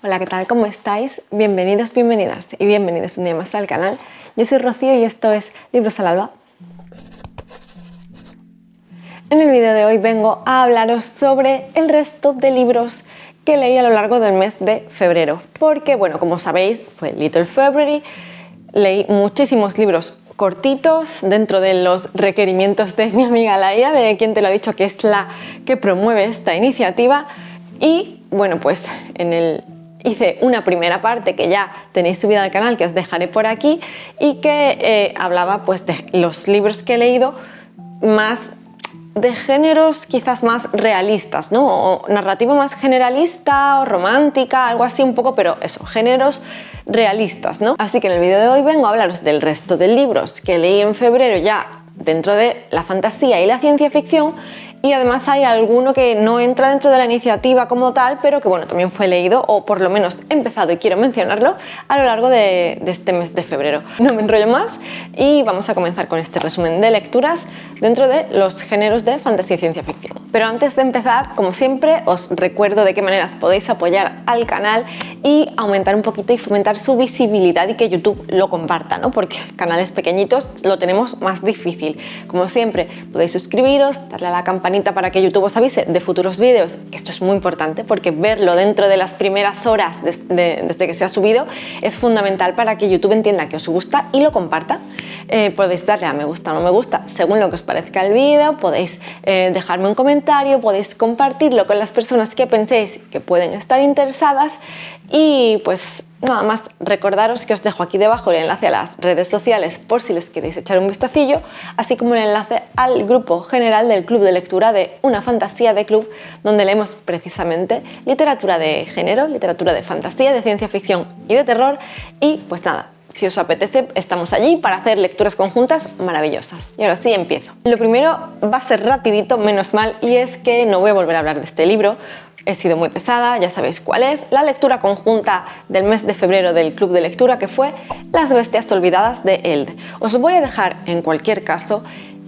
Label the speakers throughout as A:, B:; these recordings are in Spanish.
A: Hola, ¿qué tal? ¿Cómo estáis? Bienvenidos, bienvenidas y bienvenidos un día más al canal. Yo soy Rocío y esto es Libros al Alba. En el vídeo de hoy vengo a hablaros sobre el resto de libros que leí a lo largo del mes de febrero. Porque, bueno, como sabéis, fue Little February, leí muchísimos libros cortitos dentro de los requerimientos de mi amiga Laia, de quien te lo ha dicho que es la que promueve esta iniciativa. Y, bueno, pues hice una primera parte que ya tenéis subida al canal, que os dejaré por aquí, y que hablaba pues de los libros que he leído más de géneros quizás más realistas, ¿no? O narrativa más generalista o romántica, algo así un poco, pero eso, géneros realistas, ¿no? Así que en el vídeo de hoy vengo a hablaros del resto de libros que leí en febrero ya dentro de la fantasía y la ciencia ficción. Y además hay alguno que no entra dentro de la iniciativa como tal, pero que bueno, también fue leído o por lo menos he empezado y quiero mencionarlo a lo largo de este mes de febrero. No me enrollo más y vamos a comenzar con este resumen de lecturas dentro de los géneros de fantasía y ciencia ficción. Pero antes de empezar, como siempre, os recuerdo de qué maneras podéis apoyar al canal y aumentar un poquito y fomentar su visibilidad y que YouTube lo comparta, ¿no? Porque canales pequeñitos lo tenemos más difícil. Como siempre, podéis suscribiros, darle a la campanita para que YouTube os avise de futuros vídeos, que esto es muy importante porque verlo dentro de las primeras horas desde que se ha subido es fundamental para que YouTube entienda que os gusta y lo comparta. Podéis darle a me gusta o no me gusta según lo que os parezca el vídeo, podéis dejarme un comentario, podéis compartirlo con las personas que penséis que pueden estar interesadas y pues nada más recordaros que os dejo aquí debajo el enlace a las redes sociales por si les queréis echar un vistacillo, así como el enlace al grupo general del club de lectura de Una Fantasía de Club, donde leemos precisamente literatura de género, literatura de fantasía, de ciencia ficción y de terror. Y pues nada, si os apetece, estamos allí para hacer lecturas conjuntas maravillosas. Y ahora sí, empiezo. Lo primero va a ser rapidito, menos mal, y es que no voy a volver a hablar de este libro. He sido muy pesada, ya sabéis cuál es, la lectura conjunta del mes de febrero del club de lectura, que fue Las bestias olvidadas de Eld. Os voy a dejar en cualquier caso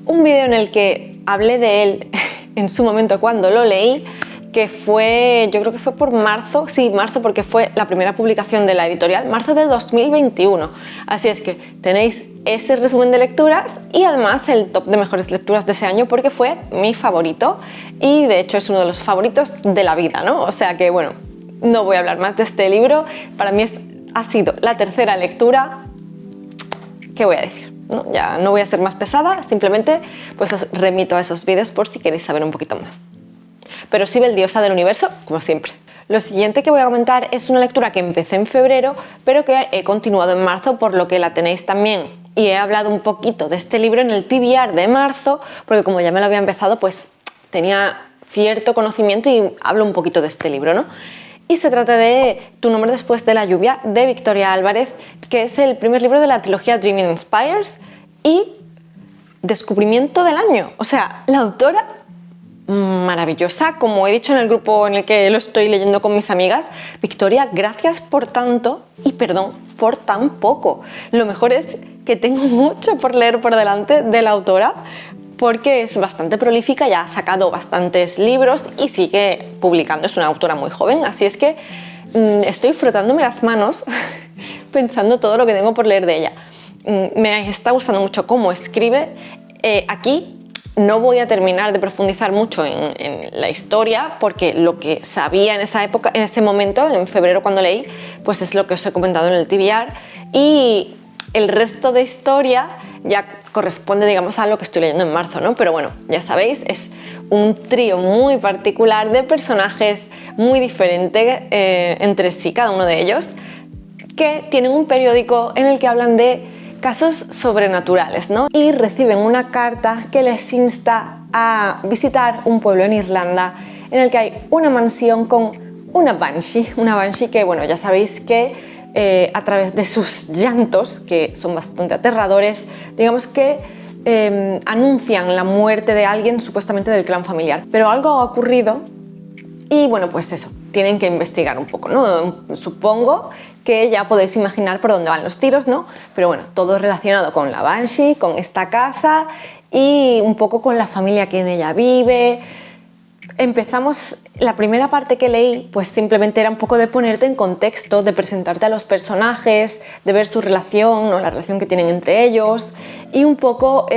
A: un vídeo en el que hablé de él en su momento cuando lo leí, que fue, yo creo que fue por marzo, sí, marzo, porque fue la primera publicación de la editorial, marzo de 2021. Así es que tenéis ese resumen de lecturas y además el top de mejores lecturas de ese año porque fue mi favorito y de hecho es uno de los favoritos de la vida, ¿no? O sea que bueno, no voy a hablar más de este libro, para mí ha sido la tercera lectura. ¿Qué voy a decir? ¿No? Ya no voy a ser más pesada, simplemente pues os remito a esos vídeos por si queréis saber un poquito más. Pero Sibel, diosa del universo, como siempre. Lo siguiente que voy a comentar es una lectura que empecé en febrero, pero que he continuado en marzo, por lo que la tenéis también. Y he hablado un poquito de este libro en el TBR de marzo, porque como ya me lo había empezado, pues tenía cierto conocimiento y hablo un poquito de este libro, ¿no? Y se trata de Tu nombre después de la lluvia, de Victoria Álvarez, que es el primer libro de la trilogía Dreaming Inspires y descubrimiento del año. O sea, la autora maravillosa, como he dicho en el grupo en el que lo estoy leyendo con mis amigas. Victoria, gracias por tanto y perdón por tan poco. Lo mejor es que tengo mucho por leer por delante de la autora porque es bastante prolífica, ya ha sacado bastantes libros y sigue publicando, es una autora muy joven, así es que estoy frotándome las manos pensando todo lo que tengo por leer de ella. Me está gustando mucho cómo escribe. Aquí no voy a terminar de profundizar mucho en la historia porque lo que sabía en esa época, en ese momento, en febrero cuando leí, pues es lo que os he comentado en el TBR y el resto de historia ya corresponde, digamos, a lo que estoy leyendo en marzo, ¿no? Pero bueno, ya sabéis, es un trío muy particular de personajes muy diferentes entre sí, cada uno de ellos, que tienen un periódico en el que hablan de casos sobrenaturales, ¿no? Y reciben una carta que les insta a visitar un pueblo en Irlanda en el que hay una mansión con una banshee que, bueno, ya sabéis que a través de sus llantos, que son bastante aterradores, digamos que anuncian la muerte de alguien supuestamente del clan familiar. Pero algo ha ocurrido y bueno, pues eso, tienen que investigar un poco, ¿no? Supongo que ya podéis imaginar por dónde van los tiros, ¿no? Pero bueno, todo relacionado con la Banshee, con esta casa y un poco con la familia que en ella vive. empezamos, la primera parte que leí, pues simplemente era un poco de ponerte en contexto, de presentarte a los personajes, de ver su relación, ¿no? La relación que tienen entre ellos y un poco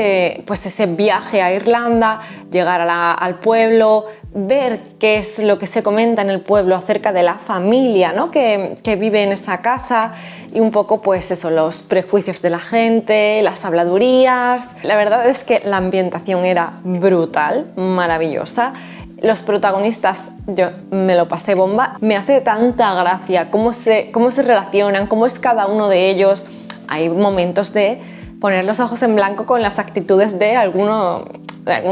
A: pues ese viaje a Irlanda, llegar al pueblo, ver qué es lo que se comenta en el pueblo acerca de la familia, ¿no? que vive en esa casa y un poco pues eso, los prejuicios de la gente, las habladurías. La verdad es que la ambientación era brutal, maravillosa. Los protagonistas, yo me lo pasé bomba. Me hace tanta gracia cómo se relacionan, cómo es cada uno de ellos. Hay momentos de poner los ojos en blanco con las actitudes de alguno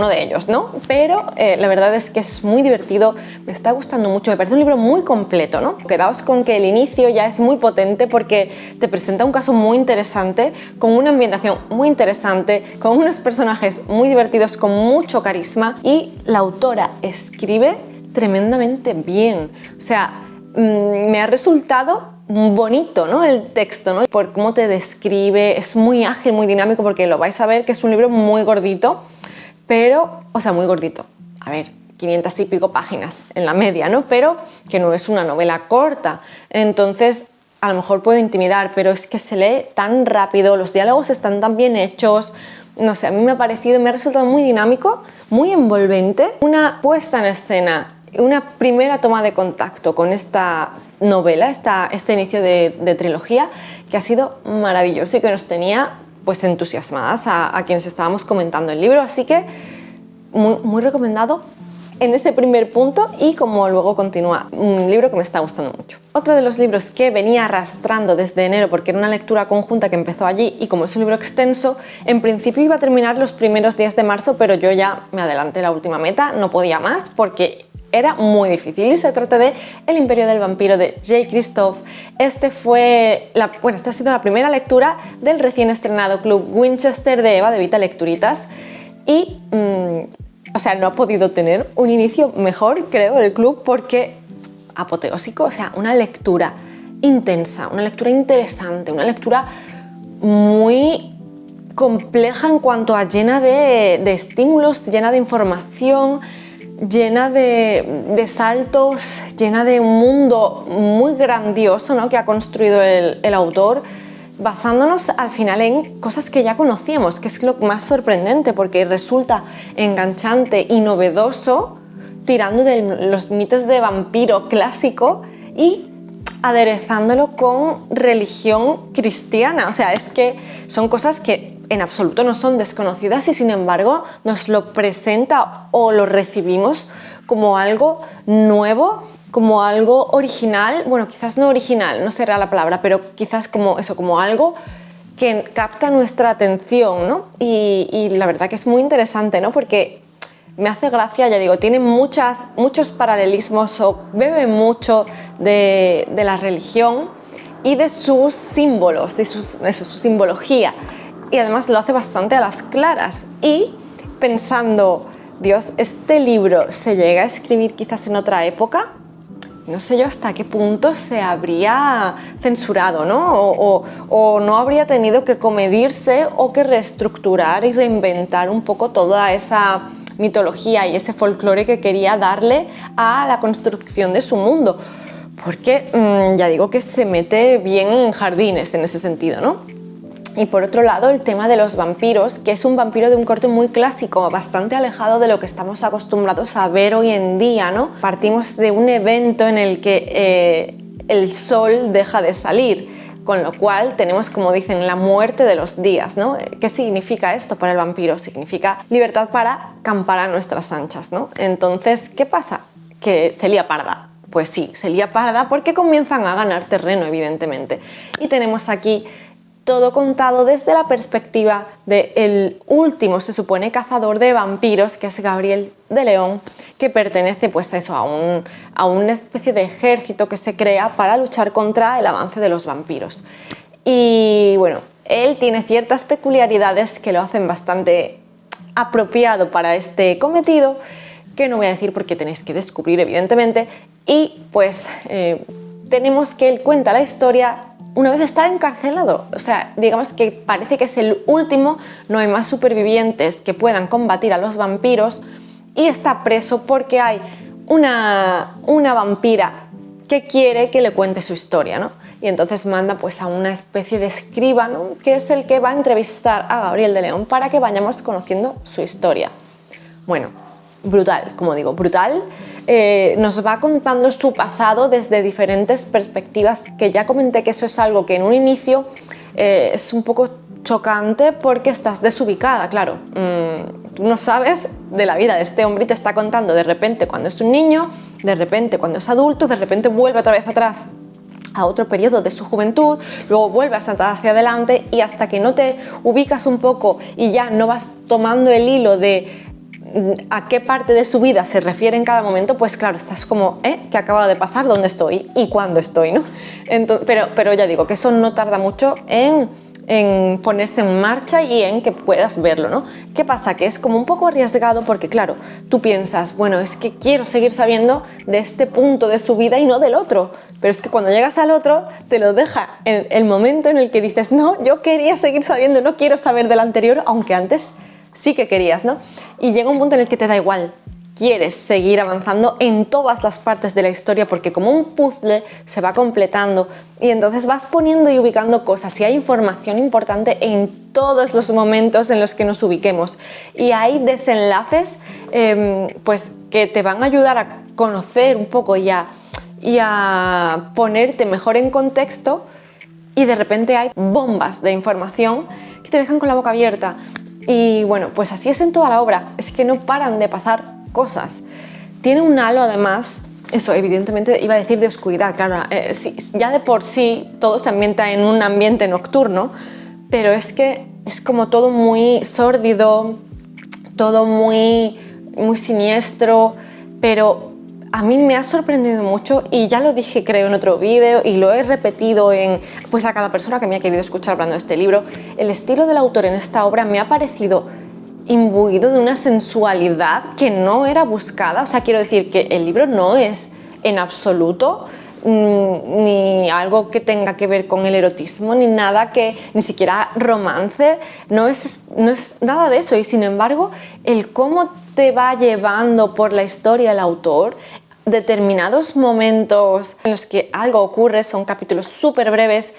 A: de ellos, ¿no? Pero la verdad es que es muy divertido, me está gustando mucho, me parece un libro muy completo, ¿no? Quedaos con que el inicio ya es muy potente porque te presenta un caso muy interesante, con una ambientación muy interesante, con unos personajes muy divertidos, con mucho carisma y la autora escribe tremendamente bien. O sea, me ha resultado bonito, ¿no? El texto, ¿no? Por cómo te describe, es muy ágil, muy dinámico, porque lo vais a ver que es un libro muy gordito, pero, o sea, muy gordito. A ver, 500 y pico páginas en la media, ¿no? Pero que no es una novela corta. Entonces, a lo mejor puede intimidar, pero es que se lee tan rápido, los diálogos están tan bien hechos. No sé, a mí me ha resultado muy dinámico, muy envolvente. Una puesta en escena, una primera toma de contacto con esta novela, este inicio de trilogía, que ha sido maravilloso y que nos tenía pues entusiasmadas a quienes estábamos comentando el libro, así que muy, muy recomendado en ese primer punto y como luego continúa, un libro que me está gustando mucho. Otro de los libros que venía arrastrando desde enero porque era una lectura conjunta que empezó allí y como es un libro extenso, en principio iba a terminar los primeros días de marzo, pero yo ya me adelanté la última meta, no podía más porque era muy difícil y se trata de El Imperio del Vampiro de Jay Kristoff. Esta ha sido la primera lectura del recién estrenado Club Winchester de Eva de Vita Lecturitas y o sea, no ha podido tener un inicio mejor, creo, el club porque apoteósico, o sea, una lectura intensa, una lectura interesante, una lectura muy compleja en cuanto a llena de estímulos, llena de información, llena de saltos, llena de un mundo muy grandioso, ¿no? Que ha construido el autor, basándonos al final en cosas que ya conocíamos, que es lo más sorprendente porque resulta enganchante y novedoso, tirando de los mitos de vampiro clásico y aderezándolo con religión cristiana. O sea, es que son cosas que en absoluto no son desconocidas y sin embargo nos lo presenta o lo recibimos como algo nuevo, como algo original, bueno, quizás no original, no será la palabra, pero quizás como eso, como algo que capta nuestra atención, ¿no? Y la verdad que es muy interesante, ¿no? Porque me hace gracia, ya digo, tiene muchos paralelismos o bebe mucho de la religión y de sus símbolos, de su simbología. Y además lo hace bastante a las claras. Y pensando, Dios, este libro se llega a escribir quizás en otra época, no sé yo hasta qué punto se habría censurado, ¿no? O no habría tenido que comedirse o que reestructurar y reinventar un poco toda esa mitología y ese folclore que quería darle a la construcción de su mundo. Porque ya digo que se mete bien en jardines en ese sentido, ¿no? Y por otro lado, el tema de los vampiros, que es un vampiro de un corte muy clásico, bastante alejado de lo que estamos acostumbrados a ver hoy en día, ¿no? Partimos de un evento en el que el sol deja de salir, con lo cual tenemos, como dicen, la muerte de los días, ¿no? ¿Qué significa esto para el vampiro? Significa libertad para campar a nuestras anchas, ¿no? Entonces, ¿qué pasa? Que se lía parda. Pues sí, se lía parda porque comienzan a ganar terreno, evidentemente. Y tenemos aquí todo contado desde la perspectiva del último, se supone, cazador de vampiros, que es Gabriel de León, que pertenece pues a eso, a una especie de ejército que se crea para luchar contra el avance de los vampiros. Y bueno, él tiene ciertas peculiaridades que lo hacen bastante apropiado para este cometido, que no voy a decir porque tenéis que descubrir, evidentemente, y pues tenemos que él cuenta la historia una vez está encarcelado. O sea, digamos que parece que es el último, no hay más supervivientes que puedan combatir a los vampiros y está preso porque hay una vampira que quiere que le cuente su historia, ¿no? Y entonces manda pues a una especie de escribano que es el que va a entrevistar a Gabriel de León para que vayamos conociendo su historia. Bueno, brutal, como digo, brutal. Nos va contando su pasado desde diferentes perspectivas, que ya comenté que eso es algo que en un inicio es un poco chocante porque estás desubicada, claro. Tú no sabes de la vida de este hombre y te está contando de repente cuando es un niño, de repente cuando es adulto, de repente vuelve otra vez atrás a otro periodo de su juventud, luego vuelve a saltar hacia adelante y hasta que no te ubicas un poco y ya no vas tomando el hilo de a qué parte de su vida se refiere en cada momento, pues claro, estás como, ¿qué acaba de pasar? ¿Dónde estoy? ¿Y cuándo estoy? ¿No? Entonces, pero ya digo que eso no tarda mucho en ponerse en marcha y en que puedas verlo, ¿no? ¿Qué pasa? Que es como un poco arriesgado porque, claro, tú piensas, bueno, es que quiero seguir sabiendo de este punto de su vida y no del otro, pero es que cuando llegas al otro te lo deja en el momento en el que dices, no, yo quería seguir sabiendo, no quiero saber del anterior, aunque antes sí que querías, ¿no? Y llega un punto en el que te da igual, quieres seguir avanzando en todas las partes de la historia porque como un puzzle se va completando y entonces vas poniendo y ubicando cosas y hay información importante en todos los momentos en los que nos ubiquemos y hay desenlaces pues que te van a ayudar a conocer un poco y a ponerte mejor en contexto y de repente hay bombas de información que te dejan con la boca abierta. Y bueno, pues así es en toda la obra, es que no paran de pasar cosas. Tiene un halo además, eso evidentemente iba a decir de oscuridad, claro, sí, ya de por sí todo se ambienta en un ambiente nocturno, pero es que es como todo muy sórdido, todo muy siniestro, pero a mí me ha sorprendido mucho y ya lo dije creo en otro vídeo y lo he repetido pues a cada persona que me ha querido escuchar hablando de este libro. El estilo del autor en esta obra me ha parecido imbuido de una sensualidad que no era buscada, o sea, quiero decir que el libro no es en absoluto ni algo que tenga que ver con el erotismo, ni nada que, ni siquiera romance, no es nada de eso y sin embargo el cómo te va llevando por la historia el autor, determinados momentos en los que algo ocurre, son capítulos súper breves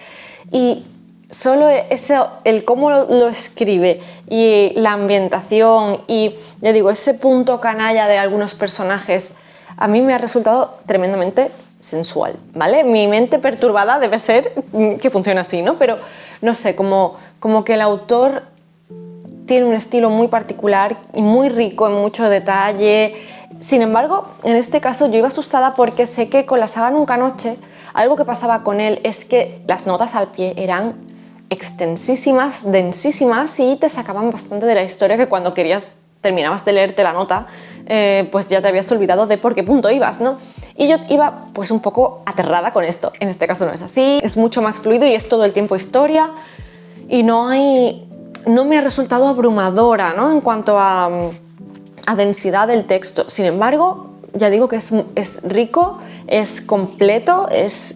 A: y solo el cómo lo escribe y la ambientación y ya digo, ese punto canalla de algunos personajes a mí me ha resultado tremendamente sensual, ¿vale? Mi mente perturbada debe ser que funciona así, ¿no? Pero no sé, como que el autor tiene un estilo muy particular y muy rico en mucho detalle. Sin embargo, en este caso yo iba asustada porque sé que con la saga Nunca Noche algo que pasaba con él es que las notas al pie eran extensísimas, densísimas y te sacaban bastante de la historia que cuando terminabas de leerte la nota pues ya te habías olvidado de por qué punto ibas, ¿no? Y yo iba pues un poco aterrada con esto. En este caso no es así, es mucho más fluido y es todo el tiempo historia y no me ha resultado abrumadora, ¿no? En cuanto a densidad del texto. Sin embargo, ya digo que es rico, es completo, es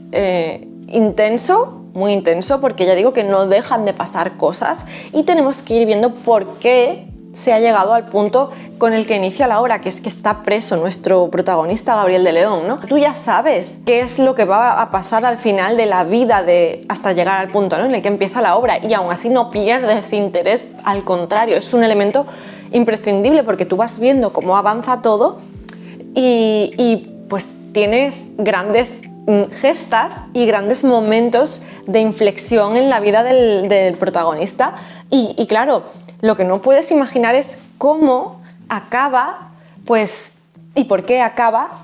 A: intenso, muy intenso, porque ya digo que no dejan de pasar cosas y tenemos que ir viendo por qué se ha llegado al punto con el que inicia la obra, que es que está preso nuestro protagonista Gabriel de León, ¿no? Tú ya sabes qué es lo que va a pasar al final de la vida hasta llegar al punto, ¿no?, en el que empieza la obra y aún así no pierdes interés, al contrario, es un elemento imprescindible porque tú vas viendo cómo avanza todo y pues tienes grandes gestas y grandes momentos de inflexión en la vida del protagonista y claro, lo que no puedes imaginar es cómo acaba, pues, y por qué acaba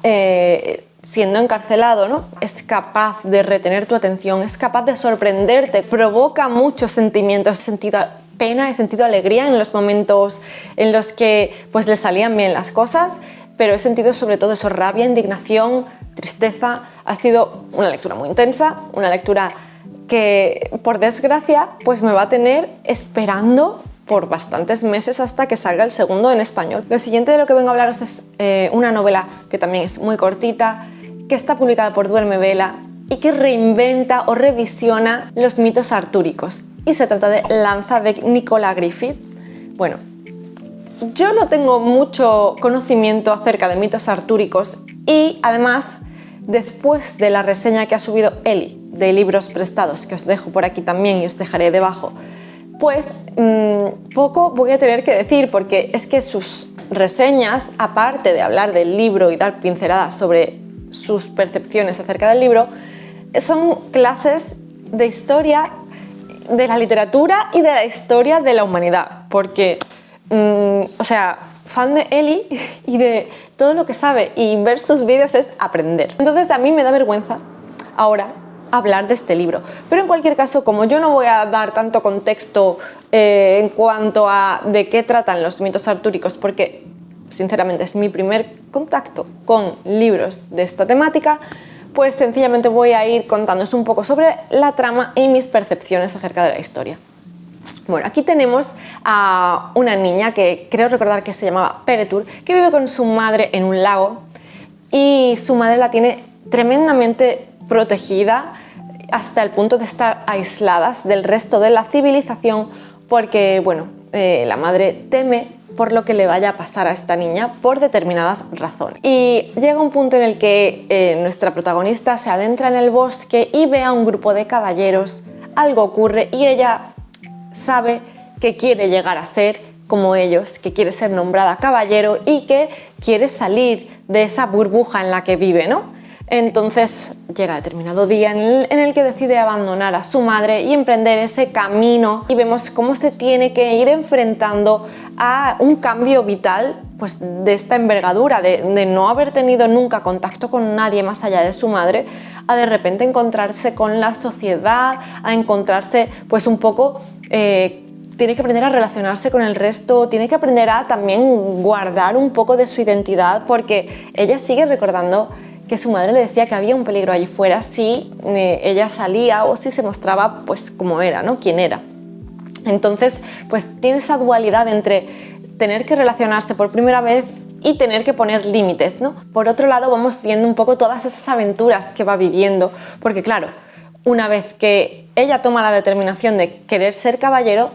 A: siendo encarcelado, ¿no? Es capaz de retener tu atención, es capaz de sorprenderte, provoca muchos sentimientos, he sentido pena, he sentido alegría en los momentos en los que pues le salían bien las cosas, pero he sentido sobre todo eso, rabia, indignación, tristeza. Ha sido una lectura muy intensa, una lectura que por desgracia pues me va a tener esperando por bastantes meses hasta que salga el segundo en español. Lo siguiente de lo que vengo a hablaros es una novela que también es muy cortita, que está publicada por Duerme Vela y que reinventa o revisiona los mitos artúricos. Y se trata de Lanza de Nicola Griffith. Bueno, yo no tengo mucho conocimiento acerca de mitos artúricos y además, después de la reseña que ha subido Eli de libros prestados, que os dejo por aquí también y os dejaré debajo, pues poco voy a tener que decir, porque es que sus reseñas, aparte de hablar del libro y dar pinceladas sobre sus percepciones acerca del libro, son clases de historia de la literatura y de la historia de la humanidad, porque, o sea, fan de Eli y de todo lo que sabe, y ver sus vídeos es aprender. Entonces a mí me da vergüenza ahora hablar de este libro, pero en cualquier caso, como yo no voy a dar tanto contexto en cuanto a de qué tratan los mitos artúricos, porque sinceramente es mi primer contacto con libros de esta temática, pues sencillamente voy a ir contándoos un poco sobre la trama y mis percepciones acerca de la historia. Bueno, aquí tenemos a una niña que creo recordar que se llamaba Peretur, que vive con su madre en un lago, y su madre la tiene tremendamente protegida hasta el punto de estar aisladas del resto de la civilización, porque, bueno, la madre teme por lo que le vaya a pasar a esta niña por determinadas razones. Y llega un punto en el que nuestra protagonista se adentra en el bosque y ve a un grupo de caballeros, algo ocurre y ella sabe que quiere llegar a ser como ellos, que quiere ser nombrada caballero y que quiere salir de esa burbuja en la que vive, ¿no? Entonces llega determinado día en el que decide abandonar a su madre y emprender ese camino, y vemos cómo se tiene que ir enfrentando a un cambio vital, pues de esta envergadura, de no haber tenido nunca contacto con nadie más allá de su madre, a de repente encontrarse con la sociedad, a encontrarse pues un poco... tiene que aprender a relacionarse con el resto, tiene que aprender a también guardar un poco de su identidad, porque ella sigue recordando que su madre le decía que había un peligro allí fuera si ella salía o si se mostraba pues como era, ¿no? Quién era. Entonces, pues tiene esa dualidad entre tener que relacionarse por primera vez y tener que poner límites, ¿no? Por otro lado, vamos viendo un poco todas esas aventuras que va viviendo, porque claro, una vez que ella toma la determinación de querer ser caballero,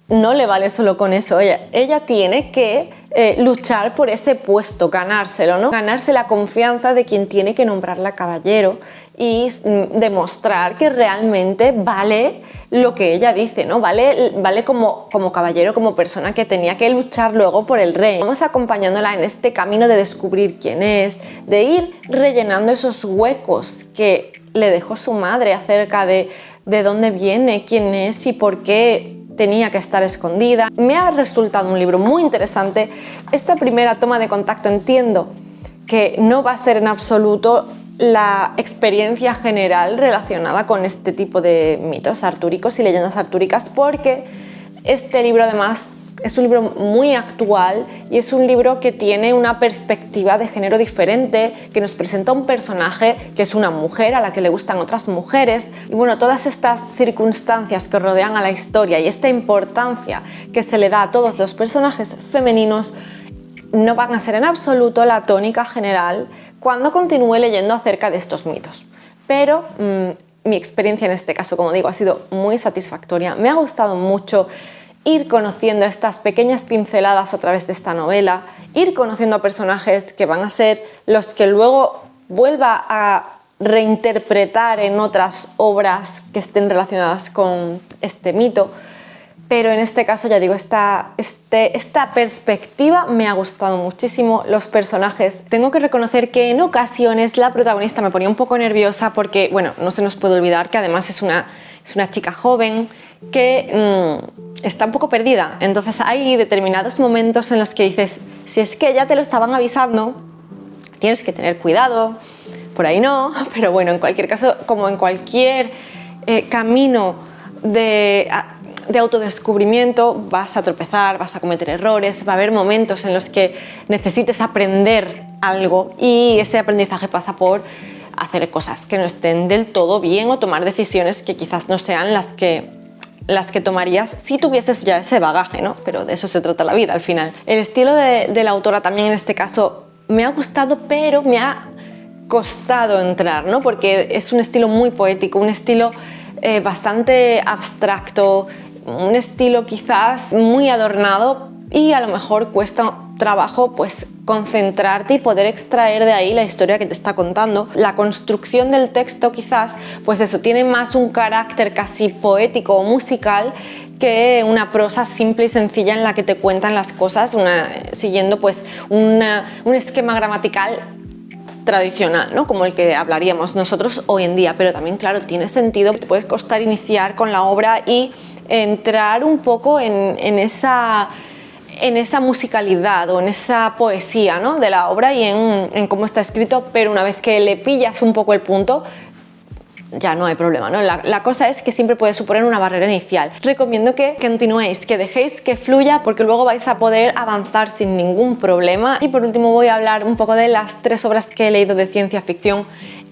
A: no le vale solo con eso, ella tiene que luchar por ese puesto, ganárselo, ¿no? Ganarse la confianza de quien tiene que nombrarla caballero y demostrar que realmente vale lo que ella dice, ¿no? Vale como caballero, como persona que tenía que luchar luego por el rey. Vamos acompañándola en este camino de descubrir quién es, de ir rellenando esos huecos que le dejó su madre acerca de dónde viene, quién es y por qué tenía que estar escondida. Me ha resultado un libro muy interesante. Esta primera toma de contacto entiendo que no va a ser en absoluto la experiencia general relacionada con este tipo de mitos artúricos y leyendas artúricas, porque este libro además es un libro muy actual y es un libro que tiene una perspectiva de género diferente, que nos presenta un personaje que es una mujer a la que le gustan otras mujeres, y bueno, todas estas circunstancias que rodean a la historia y esta importancia que se le da a todos los personajes femeninos no van a ser en absoluto la tónica general cuando continúe leyendo acerca de estos mitos. Pero mi experiencia en este caso, como digo, ha sido muy satisfactoria. Me ha gustado mucho ir conociendo estas pequeñas pinceladas a través de esta novela, ir conociendo a personajes que van a ser los que luego vuelva a reinterpretar en otras obras que estén relacionadas con este mito. Pero en este caso, ya digo, esta perspectiva me ha gustado muchísimo. Los personajes, tengo que reconocer que en ocasiones la protagonista me ponía un poco nerviosa porque, bueno, no se nos puede olvidar que además es una chica joven que está un poco perdida. Entonces hay determinados momentos en los que dices, si es que ya te lo estaban avisando, tienes que tener cuidado, por ahí no, pero bueno, en cualquier caso, como en cualquier camino de autodescubrimiento, vas a tropezar, vas a cometer errores, va a haber momentos en los que necesites aprender algo y ese aprendizaje pasa por hacer cosas que no estén del todo bien o tomar decisiones que quizás no sean las que tomarías si tuvieses ya ese bagaje, ¿no? Pero de eso se trata la vida al final. El estilo de la autora también en este caso me ha gustado, pero me ha costado entrar, ¿no? Porque es un estilo muy poético, un estilo bastante abstracto, un estilo quizás muy adornado, y a lo mejor cuesta trabajo pues concentrarte y poder extraer de ahí la historia que te está contando. La construcción del texto quizás, pues eso, tiene más un carácter casi poético o musical que una prosa simple y sencilla en la que te cuentan las cosas siguiendo pues un esquema gramatical tradicional, ¿no? Como el que hablaríamos nosotros hoy en día, pero también, claro, tiene sentido, te puede costar iniciar con la obra y entrar un poco en esa musicalidad o en esa poesía, ¿no?, de la obra y en cómo está escrito, pero una vez que le pillas un poco el punto, ya no hay problema, ¿no? La cosa es que siempre puede suponer una barrera inicial. Recomiendo que continuéis, que dejéis que fluya, porque luego vais a poder avanzar sin ningún problema. Y por último voy a hablar un poco de las 3 obras que he leído de ciencia ficción.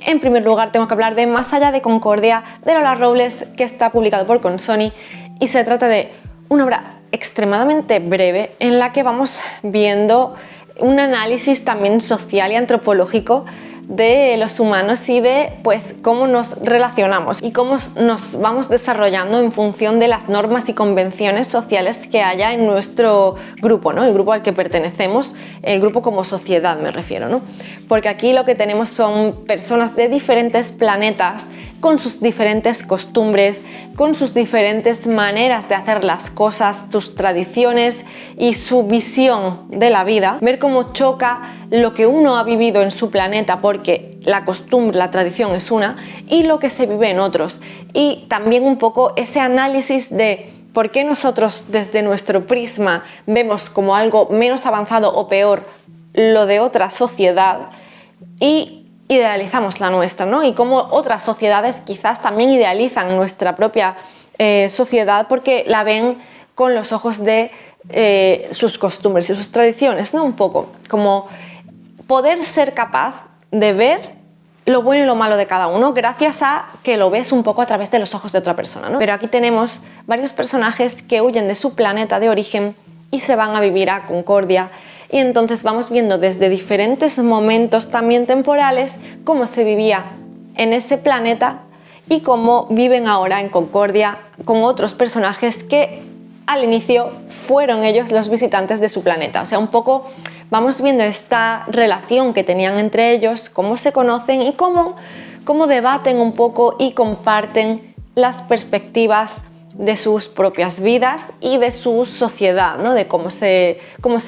A: En primer lugar tengo que hablar de Más allá de Concordia, de Lola Robles, que está publicado por Consoni, y se trata de una obra extremadamente breve en la que vamos viendo un análisis también social y antropológico de los humanos y de pues cómo nos relacionamos y cómo nos vamos desarrollando en función de las normas y convenciones sociales que haya en nuestro grupo, ¿no? El grupo al que pertenecemos, el grupo como sociedad me refiero, ¿no? Porque aquí lo que tenemos son personas de diferentes planetas con sus diferentes costumbres, con sus diferentes maneras de hacer las cosas, sus tradiciones y su visión de la vida, ver cómo choca lo que uno ha vivido en su planeta, porque la costumbre, la tradición es una, y lo que se vive en otros. Y también un poco ese análisis de por qué nosotros desde nuestro prisma vemos como algo menos avanzado o peor lo de otra sociedad y idealizamos la nuestra, ¿no? Y cómo otras sociedades quizás también idealizan nuestra propia sociedad porque la ven con los ojos de sus costumbres y sus tradiciones, ¿no? Un poco como poder ser capaz de ver lo bueno y lo malo de cada uno gracias a que lo ves un poco a través de los ojos de otra persona, ¿no? Pero aquí tenemos varios personajes que huyen de su planeta de origen y se van a vivir a Concordia, y entonces vamos viendo desde diferentes momentos también temporales cómo se vivía en ese planeta y cómo viven ahora en Concordia con otros personajes que al inicio fueron ellos los visitantes de su planeta. O sea, un poco vamos viendo esta relación que tenían entre ellos, cómo se conocen y cómo debaten un poco y comparten las perspectivas de sus propias vidas y de su sociedad, ¿no? De cómo se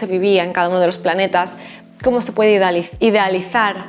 A: vivía en cada uno de los planetas, cómo se puede idealizar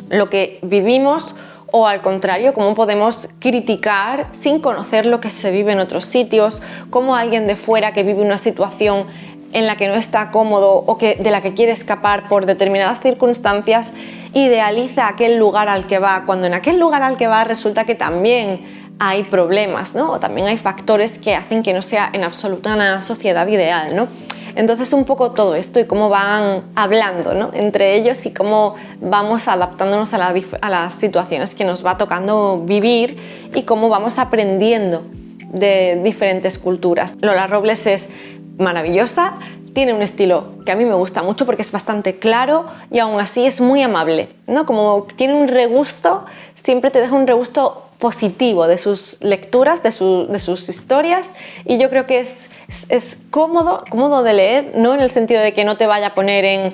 A: lo que vivimos o al contrario, cómo podemos criticar sin conocer lo que se vive en otros sitios, cómo alguien de fuera que vive una situación en la que no está cómodo o de la que quiere escapar por determinadas circunstancias, idealiza aquel lugar al que va, cuando en aquel lugar al que va resulta que también hay problemas, ¿no? O también hay factores que hacen que no sea en absoluto una sociedad ideal, ¿no? Entonces un poco todo esto y cómo van hablando, ¿no?, entre ellos y cómo vamos adaptándonos a las situaciones que nos va tocando vivir y cómo vamos aprendiendo de diferentes culturas. Lola Robles es maravillosa, tiene un estilo que a mí me gusta mucho porque es bastante claro y aún así es muy amable, ¿no? Como tiene un regusto, siempre te deja un regusto positivo de sus lecturas, de sus historias, y yo creo que es cómodo de leer, no en el sentido de que no te vaya a poner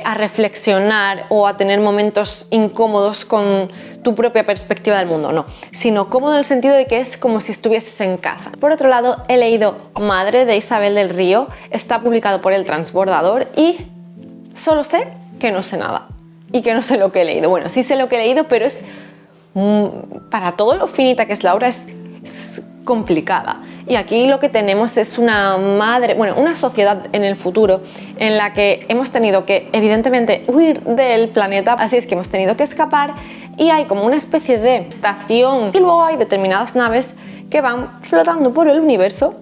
A: a reflexionar o a tener momentos incómodos con tu propia perspectiva del mundo, no, sino cómodo en el sentido de que es como si estuvieses en casa. Por otro lado, he leído Madre de Isabel del Río, está publicado por El Transbordador y solo sé que no sé nada y que no sé lo que he leído. Bueno, sí sé lo que he leído, pero es para todo lo finita que es la obra es complicada. Y aquí lo que tenemos es una sociedad en el futuro en la que hemos tenido que evidentemente huir del planeta, así es que hemos tenido que escapar y hay como una especie de estación y luego hay determinadas naves que van flotando por el universo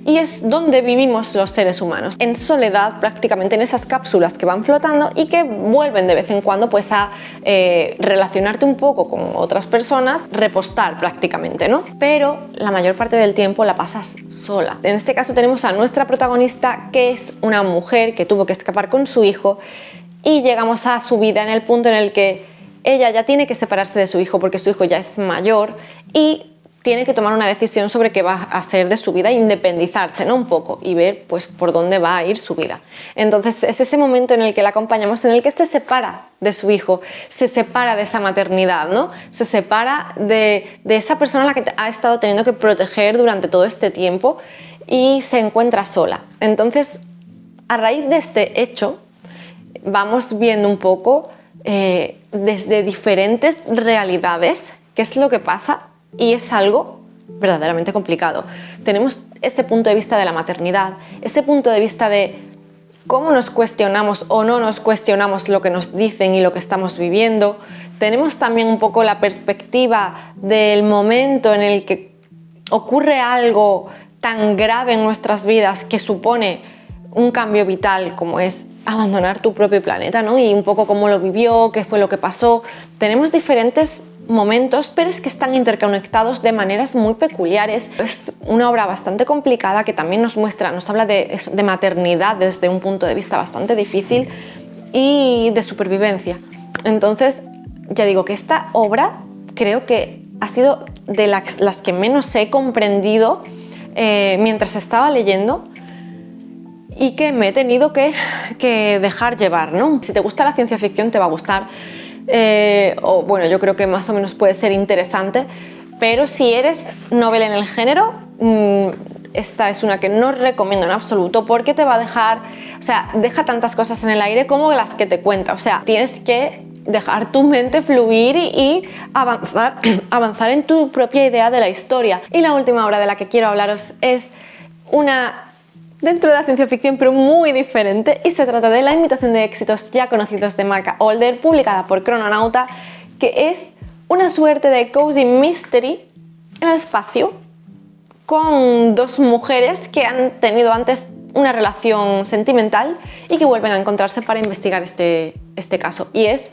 A: y es donde vivimos los seres humanos, en soledad prácticamente, en esas cápsulas que van flotando y que vuelven de vez en cuando pues a relacionarte un poco con otras personas, repostar prácticamente, ¿no? Pero la mayor parte del tiempo la pasas sola. En este caso tenemos a nuestra protagonista, que es una mujer que tuvo que escapar con su hijo, y llegamos a su vida en el punto en el que ella ya tiene que separarse de su hijo porque su hijo ya es mayor y tiene que tomar una decisión sobre qué va a hacer de su vida, independizarse, ¿no? Un poco, y ver pues por dónde va a ir su vida. Entonces es ese momento en el que la acompañamos, en el que se separa de su hijo, se separa de esa maternidad, ¿no? Se separa de esa persona a la que ha estado teniendo que proteger durante todo este tiempo y se encuentra sola. Entonces, a raíz de este hecho, vamos viendo un poco desde diferentes realidades qué es lo que pasa, y es algo verdaderamente complicado. Tenemos ese punto de vista de la maternidad, ese punto de vista de cómo nos cuestionamos o no nos cuestionamos lo que nos dicen y lo que estamos viviendo. Tenemos también un poco la perspectiva del momento en el que ocurre algo tan grave en nuestras vidas que supone un cambio vital, como es abandonar tu propio planeta, ¿no? Y un poco cómo lo vivió, qué fue lo que pasó. Tenemos diferentes momentos, pero es que están interconectados de maneras muy peculiares. Es una obra bastante complicada que también nos muestra, nos habla de maternidad desde un punto de vista bastante difícil y de supervivencia. Entonces, ya digo que esta obra creo que ha sido de las que menos he comprendido mientras estaba leyendo, y que me he tenido que dejar llevar, ¿no? Si te gusta la ciencia ficción te va a gustar, o bueno, yo creo que más o menos puede ser interesante, pero si eres novel en el género, esta es una que no recomiendo en absoluto, porque te va a dejar, o sea, deja tantas cosas en el aire como las que te cuenta. O sea, tienes que dejar tu mente fluir y avanzar en tu propia idea de la historia. Y la última obra de la que quiero hablaros es una dentro de la ciencia ficción, pero muy diferente, y se trata de La imitación de éxitos ya conocidos de Mark Older, publicada por Chrononauta, que es una suerte de cozy mystery en el espacio, con dos mujeres que han tenido antes una relación sentimental y que vuelven a encontrarse para investigar este caso. Y es,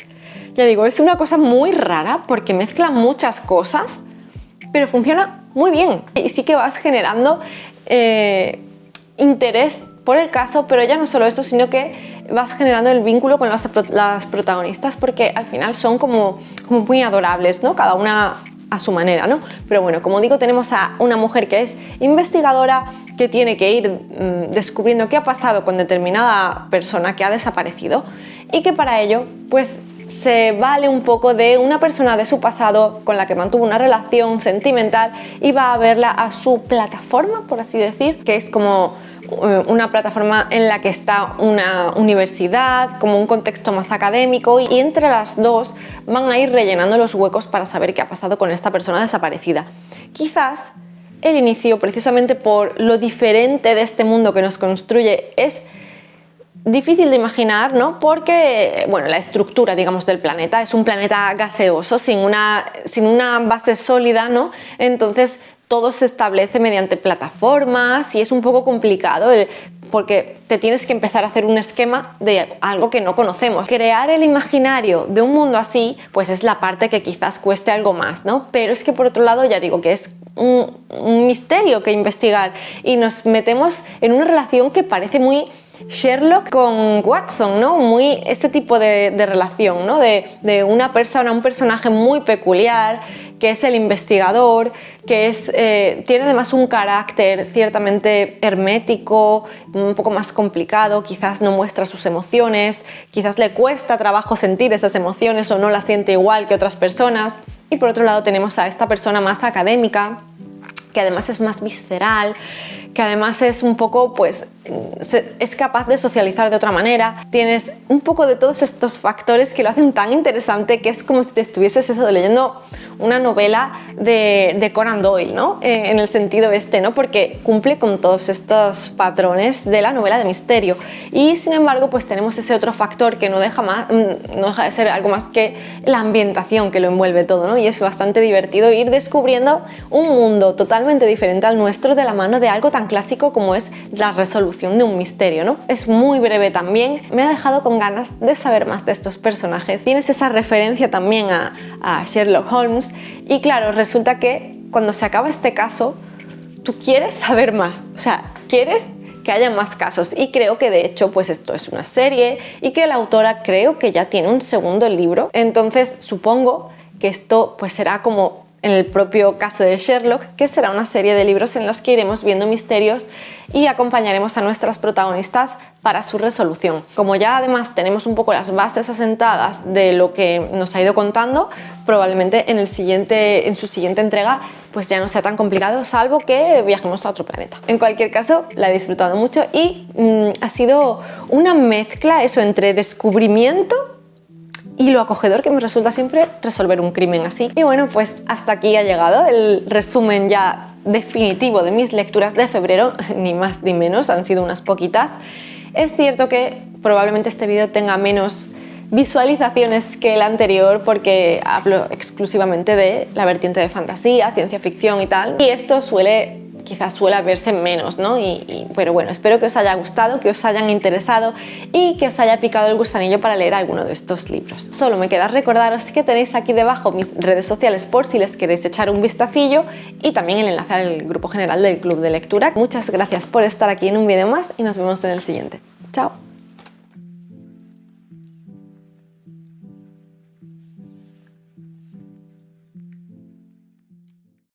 A: ya digo, es una cosa muy rara porque mezcla muchas cosas, pero funciona muy bien. Y sí que vas generando interés por el caso, pero ya no solo esto, sino que vas generando el vínculo con las protagonistas, porque al final son como muy adorables, ¿no? Cada una a su manera, ¿no? Pero bueno, como digo, tenemos a una mujer que es investigadora, que tiene que ir descubriendo qué ha pasado con determinada persona que ha desaparecido, y que para ello pues se vale un poco de una persona de su pasado con la que mantuvo una relación sentimental y va a verla a su plataforma, por así decir, que es como una plataforma en la que está una universidad, como un contexto más académico, y entre las dos van a ir rellenando los huecos para saber qué ha pasado con esta persona desaparecida. Quizás el inicio, precisamente por lo diferente de este mundo que nos construye, es difícil de imaginar, ¿no? Porque, bueno, la estructura, digamos, del planeta es un planeta gaseoso, sin una base sólida, ¿no? Entonces todo se establece mediante plataformas y es un poco complicado porque te tienes que empezar a hacer un esquema de algo que no conocemos. Crear el imaginario de un mundo así, pues es la parte que quizás cueste algo más, ¿no? Pero es que por otro lado, ya digo que es un misterio que investigar, y nos metemos en una relación que parece muy Sherlock con Watson, ¿no? Muy ese tipo de relación, ¿no? De una persona, un personaje muy peculiar, que es el investigador, que tiene además un carácter ciertamente hermético, un poco más complicado, quizás no muestra sus emociones, quizás le cuesta trabajo sentir esas emociones o no las siente igual que otras personas. Y por otro lado tenemos a esta persona más académica, que además es más visceral, que además es un poco, pues, es capaz de socializar de otra manera. Tienes un poco de todos estos factores que lo hacen tan interesante, que es como si te estuvieses leyendo una novela de Conan Doyle, ¿no? En el sentido ¿no? Porque cumple con todos estos patrones de la novela de misterio. Y sin embargo, pues tenemos ese otro factor que no deja de ser algo más que la ambientación que lo envuelve todo, ¿no? Y es bastante divertido ir descubriendo un mundo totalmente diferente al nuestro de la mano de algo tan clásico como es la resolución de un misterio, ¿no? Es muy breve también, me ha dejado con ganas de saber más de estos personajes. Tienes esa referencia también a Sherlock Holmes, y claro, resulta que cuando se acaba este caso tú quieres saber más, o sea, quieres que haya más casos, y creo que de hecho pues esto es una serie y que la autora creo que ya tiene un segundo libro, entonces supongo que esto pues será como en el propio caso de Sherlock, que será una serie de libros en los que iremos viendo misterios y acompañaremos a nuestras protagonistas para su resolución. Como ya además tenemos un poco las bases asentadas de lo que nos ha ido contando, probablemente en su siguiente entrega pues ya no sea tan complicado, salvo que viajemos a otro planeta. En cualquier caso, la he disfrutado mucho y ha sido una mezcla eso entre descubrimiento y lo acogedor que me resulta siempre resolver un crimen así. Y bueno, pues hasta aquí ha llegado el resumen ya definitivo de mis lecturas de febrero, ni más ni menos, han sido unas poquitas. Es cierto que probablemente este vídeo tenga menos visualizaciones que el anterior porque hablo exclusivamente de la vertiente de fantasía, ciencia ficción y tal, y esto quizás suele verse menos, ¿no? Pero bueno, espero que os haya gustado, que os hayan interesado y que os haya picado el gusanillo para leer alguno de estos libros. Solo me queda recordaros que tenéis aquí debajo mis redes sociales por si les queréis echar un vistacillo y también el enlace al grupo general del Club de Lectura. Muchas gracias por estar aquí en un vídeo más y nos vemos en el siguiente. ¡Chao!